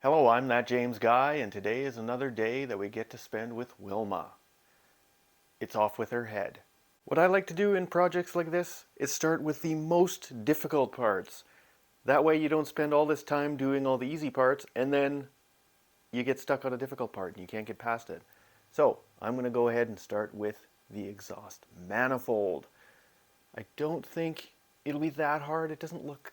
Hello, I'm that James guy, and today is another day that we get to spend with Wilma. It's off with her head. What I like to do in projects like this is start with the most difficult parts. That way you don't spend all this time doing all the easy parts and then you get stuck on a difficult part and you can't get past it. So I'm going to go ahead and start with the exhaust manifold. I don't think it'll be that hard. It doesn't look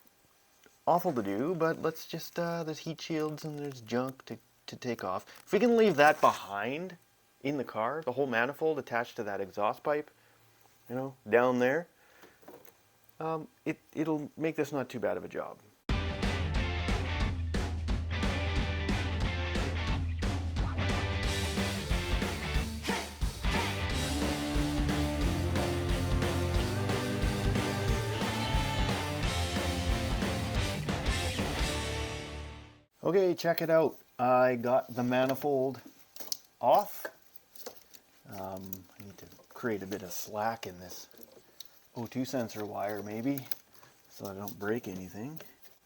awful to do, but let's just, there's heat shields and there's junk to take off. If we can leave that behind in the car, the whole manifold attached to that exhaust pipe, down there, it'll make this not too bad of a job. Okay, check it out. I got the manifold off. I need to create a bit of slack in this O2 sensor wire maybe, so I don't break anything.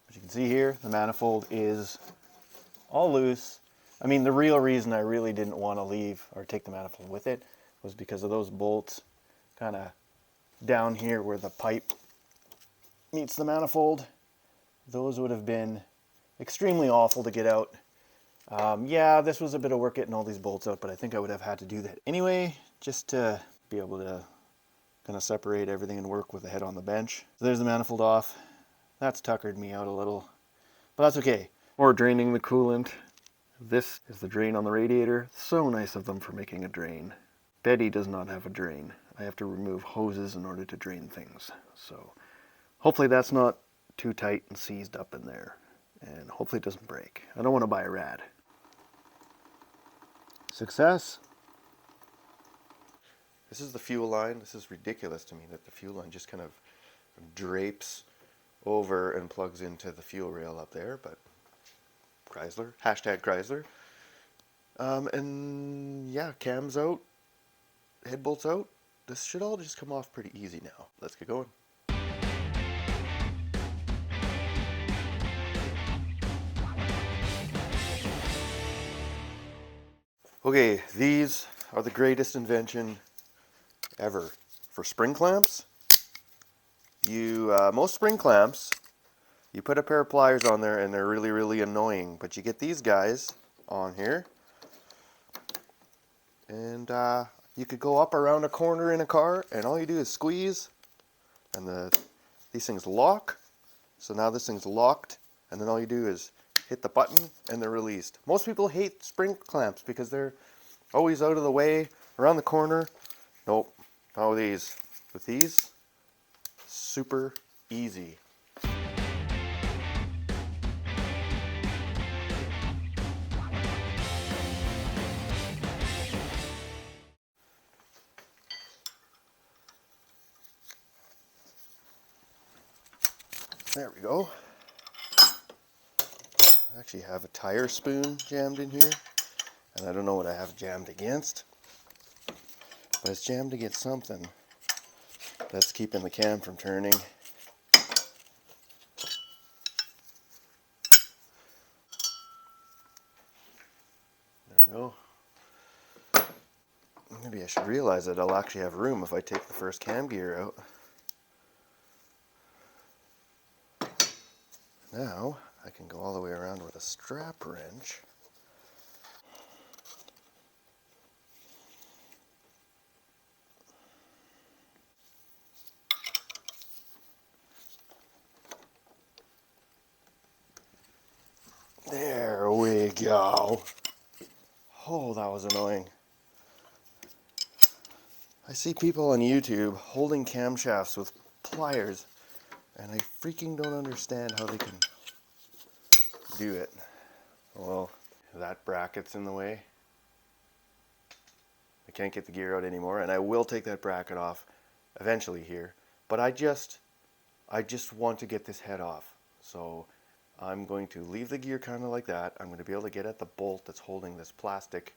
As you can see here, the manifold is all loose. I mean, the real reason I really didn't want to leave or take the manifold with it was because of those bolts kind of down here where the pipe meets the manifold. Those would have been extremely awful to get out. Yeah, this was a bit of work getting all these bolts out, but I think I would have had to do that anyway, just to be able to kind of separate everything and work with the head on the bench. So there's the manifold off. That's tuckered me out a little, but that's okay. Or draining the coolant. This is the drain on the radiator. So nice of them for making a drain. Betty does not have a drain. I have to remove hoses in order to drain things. So hopefully that's not too tight and seized up in there. And hopefully it doesn't break. I don't want to buy a rad. Success. This is the fuel line. This is ridiculous to me that the fuel line just kind of drapes over and plugs into the fuel rail up there, but Chrysler, hashtag Chrysler. And yeah, cams out, head bolts out. This should all just come off pretty easy now. Let's get going. Okay, these are the greatest invention ever. For spring clamps, most spring clamps, you put a pair of pliers on there and they're really, really annoying. But you get these guys on here, and you could go up around a corner in a car, and all you do is squeeze, and these things lock. So now this thing's locked, and then all you do is hit the button and they're released. Most people hate spring clamps because they're always out of the way, around the corner. Nope, not with these. With these, super easy. There we go. I actually have a tire spoon jammed in here, and I don't know what I have jammed against, but it's jammed against something that's keeping the cam from turning. There we go. Maybe I should realize that I'll actually have room if I take the first cam gear out. Now I can go all the way around with a strap wrench. There we go. Oh, that was annoying. I see people on YouTube holding camshafts with pliers, and I freaking don't understand how they can do it. Well, that bracket's in the way. I can't get the gear out anymore, and I will take that bracket off eventually here, but I just want to get this head off. So I'm going to leave the gear kind of like that. I'm going to be able to get at the bolt that's holding this plastic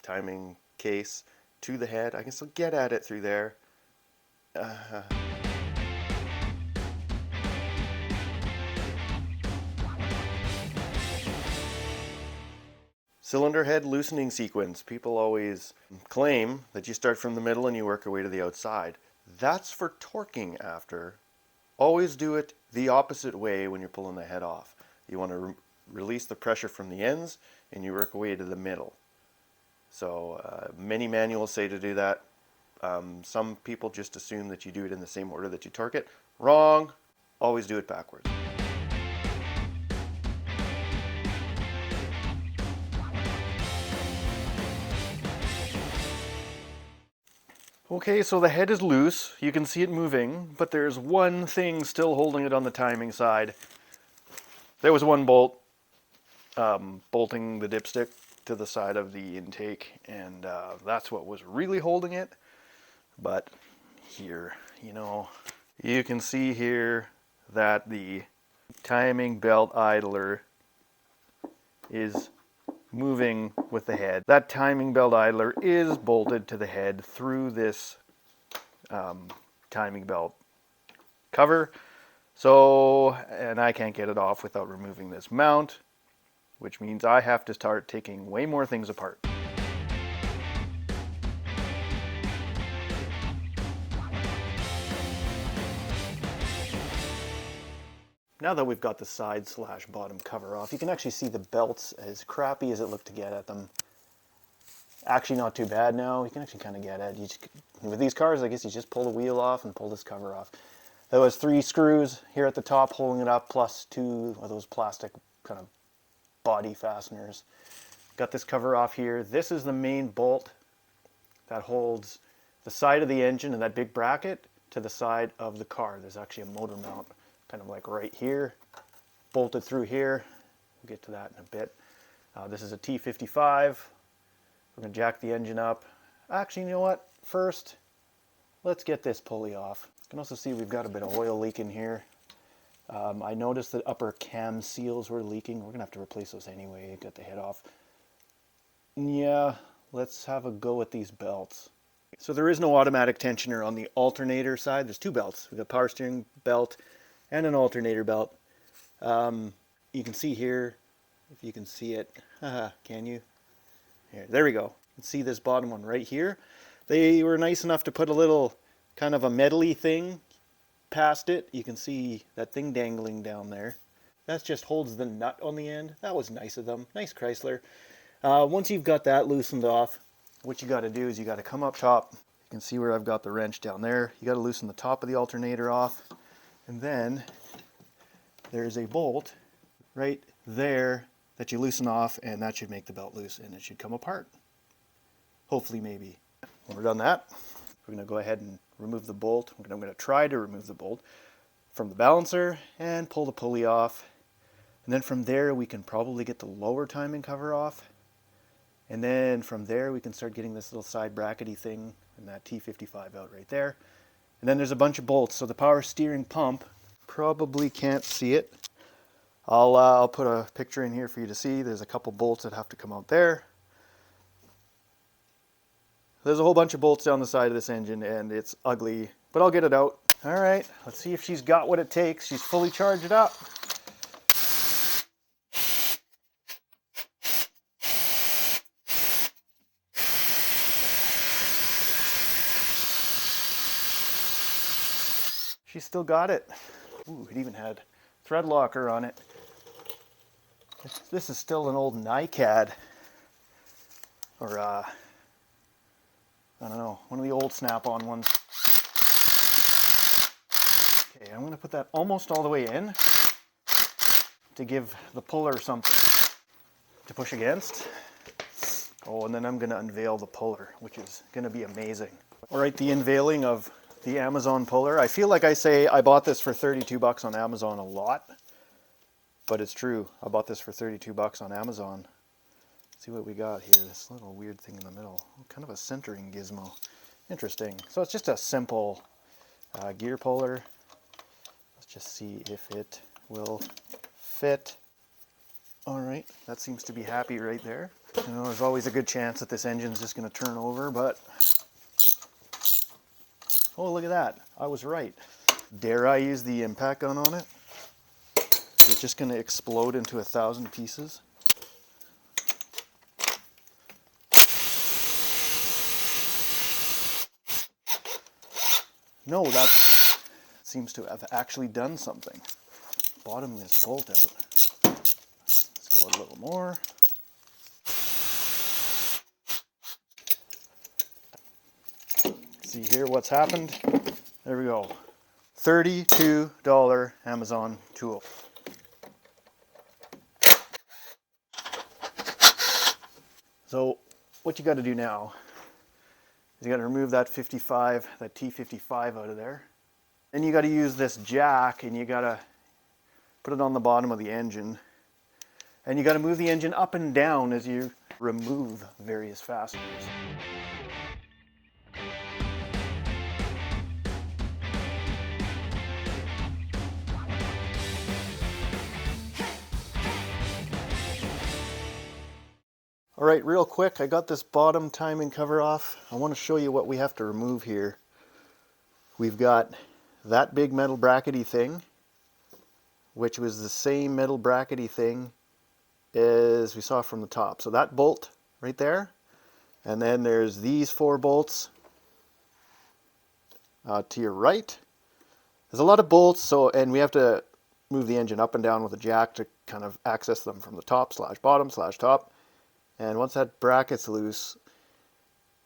timing case to the head. I can still get at it through there. Cylinder head loosening sequence. People always claim that you start from the middle and you work your way to the outside. That's for torquing after. Always do it the opposite way when you're pulling the head off. You want to release the pressure from the ends and you work your way to the middle. So many manuals say to do that. Some people just assume that you do it in the same order that you torque it. Wrong. Always do it backwards. Okay, so the head is loose. You can see it moving, but there's one thing still holding it on the timing side. There was one bolt bolting the dipstick to the side of the intake, and that's what was really holding it. But here, you can see here that the timing belt idler is moving with the head. That timing belt idler is bolted to the head through this timing belt cover. So, and I can't get it off without removing this mount, which means I have to start taking way more things apart. Now that we've got the side / bottom cover off, you can actually see the belts, as crappy as it looked to get at them. Actually not too bad now. You can actually kind of get it. With these cars, I guess you just pull the wheel off and pull this cover off. There was 3 screws here at the top holding it up, plus 2 of those plastic kind of body fasteners. Got this cover off here. This is the main bolt that holds the side of the engine and that big bracket to the side of the car. There's actually a motor mount kind of like right here, bolted through here. We'll get to that in a bit. This is a T55. We're going to jack the engine up. Actually, you know what? First, let's get this pulley off. You can also see we've got a bit of oil leak in here. I noticed that upper cam seals were leaking. We're going to have to replace those anyway, get the head off. Yeah, let's have a go at these belts. So there is no automatic tensioner on the alternator side. There's 2 belts. We've got a power steering belt and an alternator belt. You can see here, if you can see it, can you? Here, there we go. You can see this bottom one right here. They were nice enough to put a little kind of a metally thing past it. You can see that thing dangling down there. That just holds the nut on the end. That was nice of them. Nice Chrysler. Once you've got that loosened off, what you got to do is you got to come up top. You can see where I've got the wrench down there. You got to loosen the top of the alternator off. And then there's a bolt right there that you loosen off, and that should make the belt loose and it should come apart. Hopefully, maybe. When we're done that, we're going to go ahead and remove the bolt. I'm going to try to remove the bolt from the balancer and pull the pulley off. And then from there, we can probably get the lower timing cover off. And then from there, we can start getting this little side brackety thing and that T55 out right there. And then there's a bunch of bolts. So the power steering pump, probably can't see it. I'll put a picture in here for you to see. There's a couple bolts that have to come out there. There's a whole bunch of bolts down the side of this engine and it's ugly, but I'll get it out. All right, let's see if she's got what it takes. She's fully charged up. She's still got it. Ooh, it even had thread locker on it. This is still an old NiCad, or I don't know, one of the old Snap-on ones. Okay, I'm going to put that almost all the way in to give the puller something to push against. Oh, and then I'm going to unveil the puller, which is going to be amazing. All right, the unveiling of the Amazon puller. I feel like I say I bought this for 32 bucks on Amazon a lot, but it's true. I bought this for 32 bucks on Amazon. Let's see what we got here. This little weird thing in the middle, kind of a centering gizmo. Interesting. So it's just a simple gear puller. Let's just see if it will fit. All right, that seems to be happy right there. You know, there's always a good chance that this engine's just going to turn over, but oh, look at that. I was right. Dare I use the impact gun on it? Is it just going to explode into 1,000 pieces? No, that seems to have actually done something. Bottom this bolt out. Let's go a little more. See here what's happened. There we go. $32 Amazon tool. So what you got to do now is you got to remove that 55, that T55 out of there. Then you got to use this jack and you got to put it on the bottom of the engine. And you got to move the engine up and down as you remove various fasteners. All right, real quick, I got this bottom timing cover off. I want to show you what we have to remove here. We've got that big metal brackety thing, which was the same metal brackety thing as we saw from the top. So that bolt right there, and then there's these 4 bolts to your right. There's a lot of bolts, and we have to move the engine up and down with a jack to kind of access them from the top slash bottom slash top. And once that bracket's loose,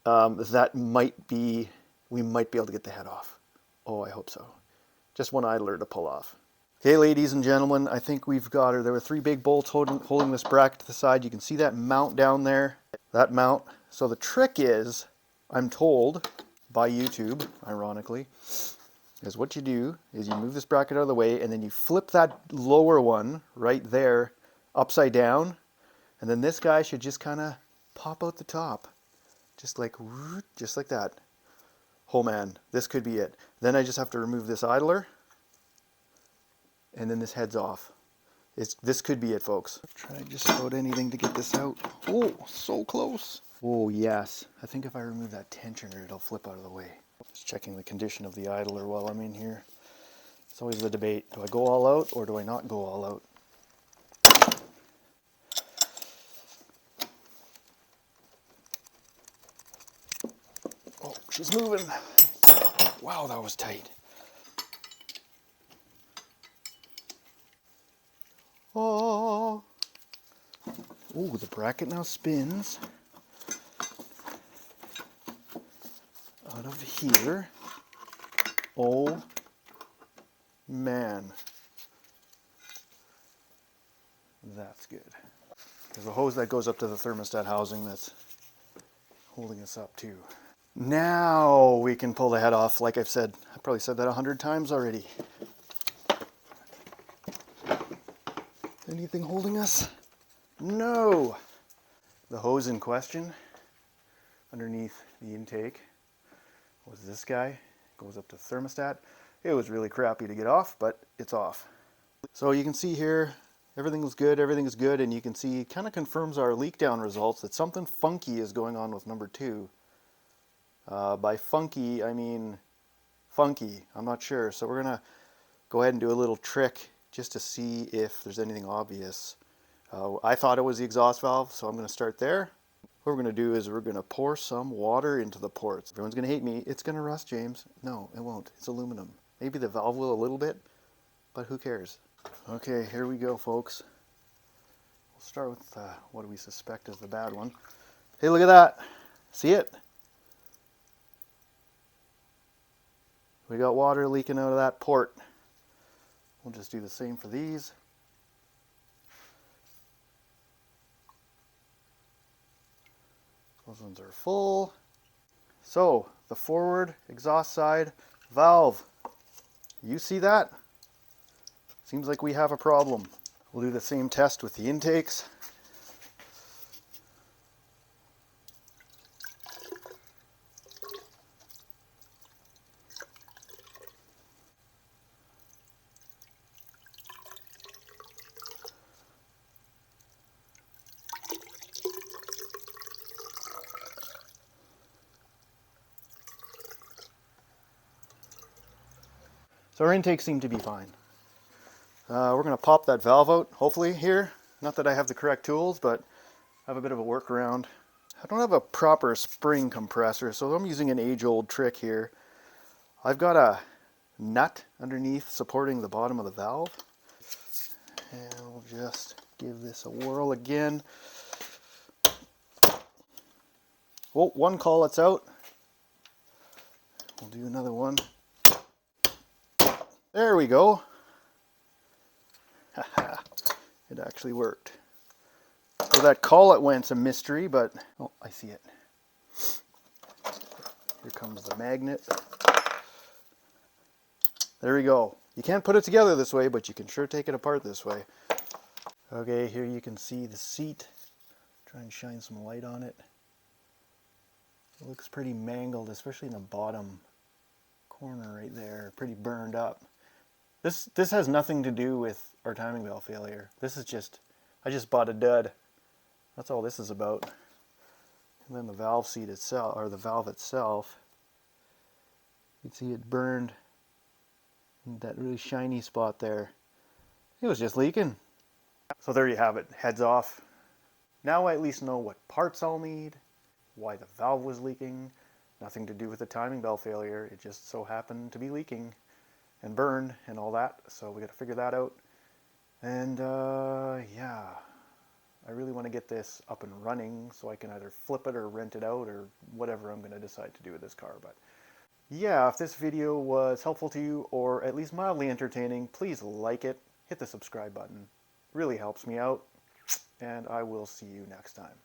that might be, we might be able to get the head off. Oh, I hope so. Just one idler to pull off. Okay, ladies and gentlemen, I think we've got her. There were 3 big bolts holding this bracket to the side. You can see that mount down there, that mount. So the trick is, I'm told by YouTube, ironically, is what you do is you move this bracket out of the way and then you flip that lower one right there upside down. And then this guy should just kind of pop out the top. Just like that. Oh man, this could be it. Then I just have to remove this idler. And then this head's off. This could be it, folks. Try just about anything to get this out. Oh, so close. Oh yes. I think if I remove that tensioner, it'll flip out of the way. Just checking the condition of the idler while I'm in here. It's always the debate. Do I go all out or do I not go all out? Oh, she's moving. Wow, that was tight. Oh, the bracket now spins out of here. Oh, man. That's good. There's a hose that goes up to the thermostat housing that's holding us up too. Now we can pull the head off. Like I've said, I probably said that 100 times already. Anything holding us? No! The hose in question underneath the intake was this guy. Goes up to the thermostat. It was really crappy to get off, but it's off. So you can see here, everything is good, and you can see it kind of confirms our leak down results that something funky is going on with number 2. By funky, I mean funky. I'm not sure. So we're going to go ahead and do a little trick just to see if there's anything obvious. I thought it was the exhaust valve, so I'm going to start there. What we're going to do is we're going to pour some water into the ports. Everyone's going to hate me. It's going to rust, James. No, it won't. It's aluminum. Maybe the valve will a little bit, but who cares? Okay, here we go, folks. We'll start with what we suspect is the bad one. Hey, look at that. See it? We got water leaking out of that port. We'll just do the same for these. Those ones are full. So, the forward exhaust side valve. You see that? Seems like we have a problem. We'll do the same test with the intakes. So our intakes seem to be fine. We're going to pop that valve out, hopefully, here. Not that I have the correct tools, but I have a bit of a workaround. I don't have a proper spring compressor, so I'm using an age-old trick here. I've got a nut underneath supporting the bottom of the valve. And we'll just give this a whirl again. Well, one collet's out. We'll do another one. There we go. Haha, it actually worked. So that collet went's a mystery, but oh, I see it. Here comes the magnet. There we go. You can't put it together this way, but you can sure take it apart this way. Okay, here you can see the seat. Try and shine some light on it. It looks pretty mangled, especially in the bottom corner right there. Pretty burned up. This has nothing to do with our timing belt failure. This is just, I just bought a dud. That's all this is about. And then the valve seat itself, or the valve itself, you can see it burned in that really shiny spot there. It was just leaking. So there you have it, heads off. Now I at least know what parts I'll need, why the valve was leaking. Nothing to do with the timing belt failure, it just so happened to be leaking and burned and all that, so we got to figure that out. And yeah, I really want to get this up and running so I can either flip it or rent it out or whatever I'm going to decide to do with this car. But yeah, if this video was helpful to you or at least mildly entertaining, please like it, hit the subscribe button. It really helps me out, and I will see you next time.